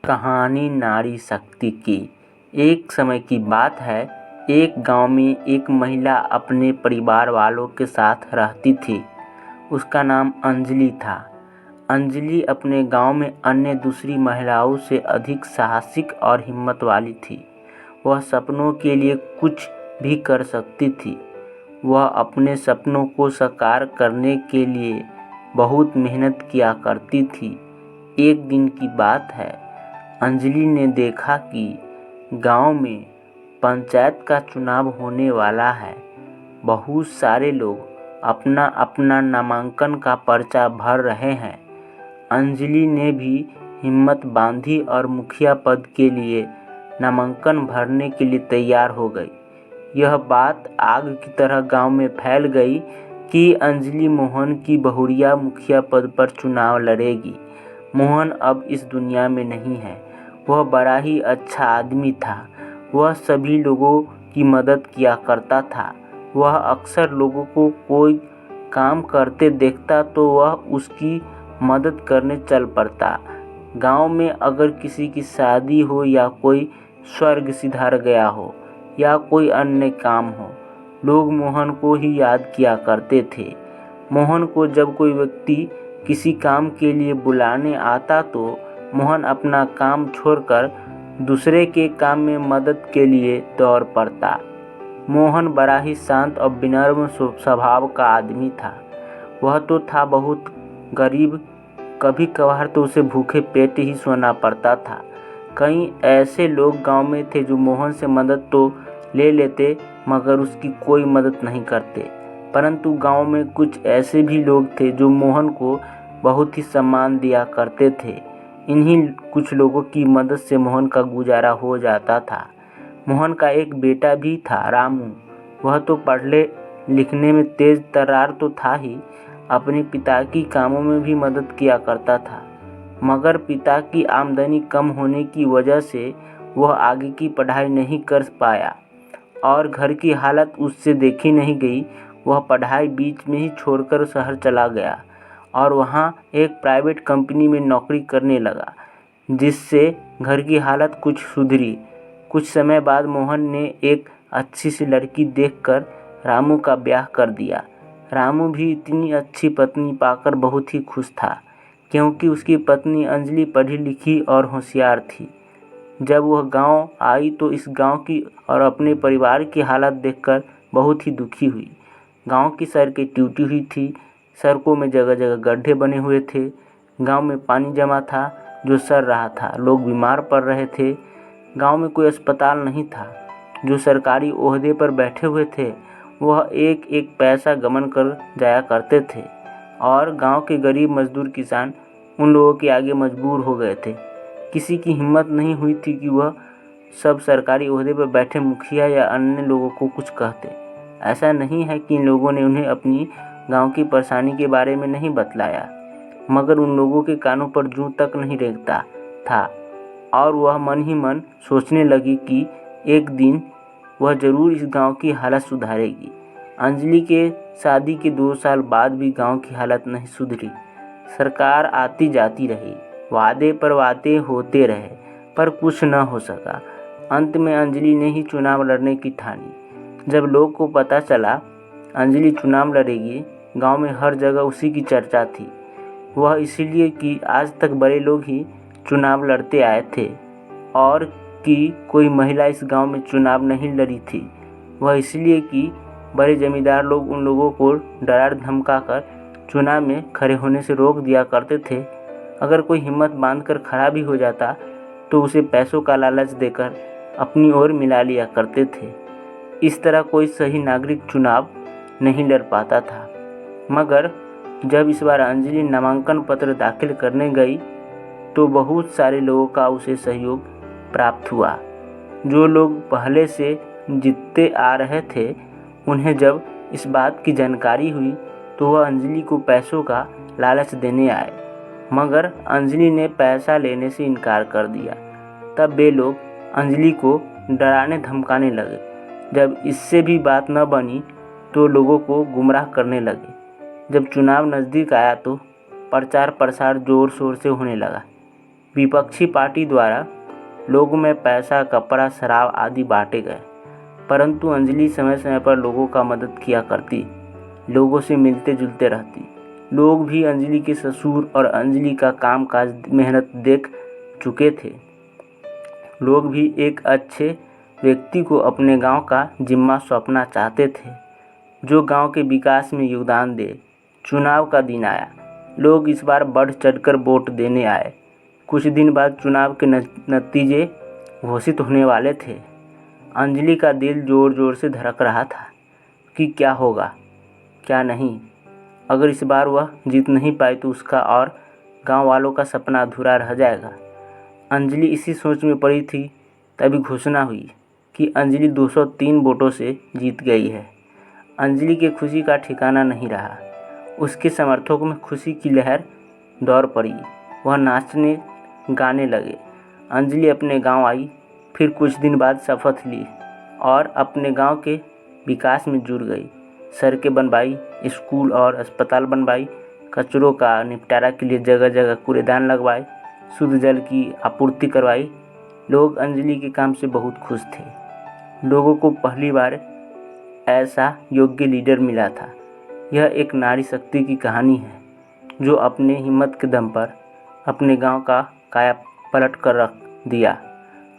कहानी नारी शक्ति की। एक समय की बात है, एक गांव में एक महिला अपने परिवार वालों के साथ रहती थी। उसका नाम अंजलि था। अंजलि अपने गांव में अन्य दूसरी महिलाओं से अधिक साहसिक और हिम्मत वाली थी। वह सपनों के लिए कुछ भी कर सकती थी। वह अपने सपनों को साकार करने के लिए बहुत मेहनत किया करती थी। एक दिन की बात है, अंजलि ने देखा कि गांव में पंचायत का चुनाव होने वाला है। बहुत सारे लोग अपना अपना नामांकन का पर्चा भर रहे हैं। अंजलि ने भी हिम्मत बांधी और मुखिया पद के लिए नामांकन भरने के लिए तैयार हो गई। यह बात आग की तरह गांव में फैल गई कि अंजलि मोहन की बहुरिया मुखिया पद पर चुनाव लड़ेगी। मोहन अब इस दुनिया में नहीं है। वह बड़ा ही अच्छा आदमी था। वह सभी लोगों की मदद किया करता था। वह अक्सर लोगों को कोई काम करते देखता तो वह उसकी मदद करने चल पड़ता। गांव में अगर किसी की शादी हो या कोई स्वर्ग सिधार गया हो या कोई अन्य काम हो, लोग मोहन को ही याद किया करते थे। मोहन को जब कोई व्यक्ति किसी काम के लिए बुलाने आता तो मोहन अपना काम छोड़कर दूसरे के काम में मदद के लिए दौड़ पड़ता। मोहन बड़ा ही शांत और विनम्र स्वभाव का आदमी था। वह तो था बहुत गरीब, कभी कभार तो उसे भूखे पेट ही सोना पड़ता था। कई ऐसे लोग गांव में थे जो मोहन से मदद तो ले लेते मगर उसकी कोई मदद नहीं करते। परंतु गांव में कुछ ऐसे भी लोग थे जो मोहन को बहुत ही सम्मान दिया करते थे। इन्हीं कुछ लोगों की मदद से मोहन का गुजारा हो जाता था। मोहन का एक बेटा भी था, रामू। वह तो पढ़ने लिखने में तेज तर्रार तो था ही, अपने पिता की कामों में भी मदद किया करता था। मगर पिता की आमदनी कम होने की वजह से वह आगे की पढ़ाई नहीं कर पाया और घर की हालत उससे देखी नहीं गई। वह पढ़ाई बीच में ही छोड़कर शहर चला गया और वहाँ एक प्राइवेट कंपनी में नौकरी करने लगा, जिससे घर की हालत कुछ सुधरी। कुछ समय बाद मोहन ने एक अच्छी सी लड़की देखकर रामू का ब्याह कर दिया। रामू भी इतनी अच्छी पत्नी पाकर बहुत ही खुश था, क्योंकि उसकी पत्नी अंजलि पढ़ी लिखी और होशियार थी। जब वह गांव आई तो इस गांव की और अपने परिवार की हालत देखकर बहुत ही दुखी हुई। गांव की सड़कें टूटी हुई थी, सड़कों में जगह जगह गड्ढे बने हुए थे। गांव में पानी जमा था जो सड़ रहा था, लोग बीमार पड़ रहे थे। गांव में कोई अस्पताल नहीं था। जो सरकारी ओहदे पर बैठे हुए थे वह एक एक पैसा गबन कर जाया करते थे और गांव के गरीब मजदूर किसान उन लोगों के आगे मजबूर हो गए थे। किसी की हिम्मत नहीं हुई थी कि वह सब सरकारी ओहदे पर बैठे मुखिया या अन्य लोगों को कुछ कहते। ऐसा नहीं है कि इन लोगों ने उन्हें अपनी गांव की परेशानी के बारे में नहीं बतलाया, मगर उन लोगों के कानों पर जूं तक नहीं रेंगता था और वह मन ही मन सोचने लगी कि एक दिन वह जरूर इस गांव की हालत सुधारेगी। अंजलि के शादी के 2 साल बाद भी गांव की हालत नहीं सुधरी। सरकार आती जाती रही, वादे पर वादे होते रहे, पर कुछ न हो सका। अंत में अंजलि ने ही चुनाव लड़ने की ठानी। जब लोग को पता चला अंजलि चुनाव लड़ेगी, गांव में हर जगह उसी की चर्चा थी। वह इसीलिए कि आज तक बड़े लोग ही चुनाव लड़ते आए थे और कि कोई महिला इस गांव में चुनाव नहीं लड़ी थी। वह इसलिए कि बड़े जमींदार लोग उन लोगों को डरा धमका कर चुनाव में खड़े होने से रोक दिया करते थे। अगर कोई हिम्मत बांधकर खड़ा भी हो जाता तो उसे पैसों का लालच देकर अपनी ओर मिला लिया करते थे। इस तरह कोई सही नागरिक चुनाव नहीं लड़ पाता था। मगर जब इस बार अंजलि नामांकन पत्र दाखिल करने गई तो बहुत सारे लोगों का उसे सहयोग प्राप्त हुआ। जो लोग पहले से जीतते आ रहे थे, उन्हें जब इस बात की जानकारी हुई तो वह अंजलि को पैसों का लालच देने आए, मगर अंजलि ने पैसा लेने से इनकार कर दिया। तब वे लोग अंजलि को डराने धमकाने लगे। जब इससे भी बात न बनी तो लोगों को गुमराह करने लगे। जब चुनाव नज़दीक आया तो प्रचार प्रसार जोर शोर से होने लगा। विपक्षी पार्टी द्वारा लोगों में पैसा, कपड़ा, शराब आदि बांटे गए, परंतु अंजलि समय समय पर लोगों का मदद किया करती, लोगों से मिलते जुलते रहती। लोग भी अंजलि के ससुर और अंजलि का कामकाज मेहनत देख चुके थे। लोग भी एक अच्छे व्यक्ति को अपने गांव का जिम्मा सौंपना चाहते थे, जो गांव के विकास में योगदान दे। चुनाव का दिन आया। लोग इस बार बढ़ चढ़कर वोट देने आए। कुछ दिन बाद चुनाव के नतीजे घोषित होने वाले थे। अंजलि का दिल जोर जोर से धड़क रहा था कि क्या होगा, क्या नहीं। अगर इस बार वह जीत नहीं पाई तो उसका और गांव वालों का सपना अधूरा रह जाएगा। अंजलि इसी सोच में पड़ी थी, तभी घोषणा हुई कि अंजलि 203 वोटों से जीत गई है। अंजलि की खुशी का ठिकाना नहीं रहा। उसके समर्थकों में खुशी की लहर दौड़ पड़ी। वह नाचने गाने लगे। अंजलि अपने गांव आई, फिर कुछ दिन बाद शपथ ली और अपने गांव के विकास में जुड़ गई। सड़कें बनवाई, स्कूल और अस्पताल बनवाई, कचरों का निपटारा के लिए जगह जगह कूड़ेदान लगवाए, शुद्ध जल की आपूर्ति करवाई। लोग अंजलि के काम से बहुत खुश थे। लोगों को पहली बार ऐसा योग्य लीडर मिला था। यह एक नारी शक्ति की कहानी है, जो अपने हिम्मत के दम पर अपने गांव का काया पलट कर रख दिया।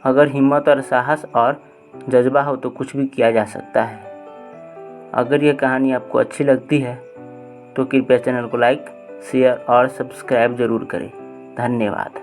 अगर हिम्मत और साहस और जज्बा हो तो कुछ भी किया जा सकता है। अगर यह कहानी आपको अच्छी लगती है तो कृपया चैनल को लाइक, शेयर और सब्सक्राइब ज़रूर करें। धन्यवाद।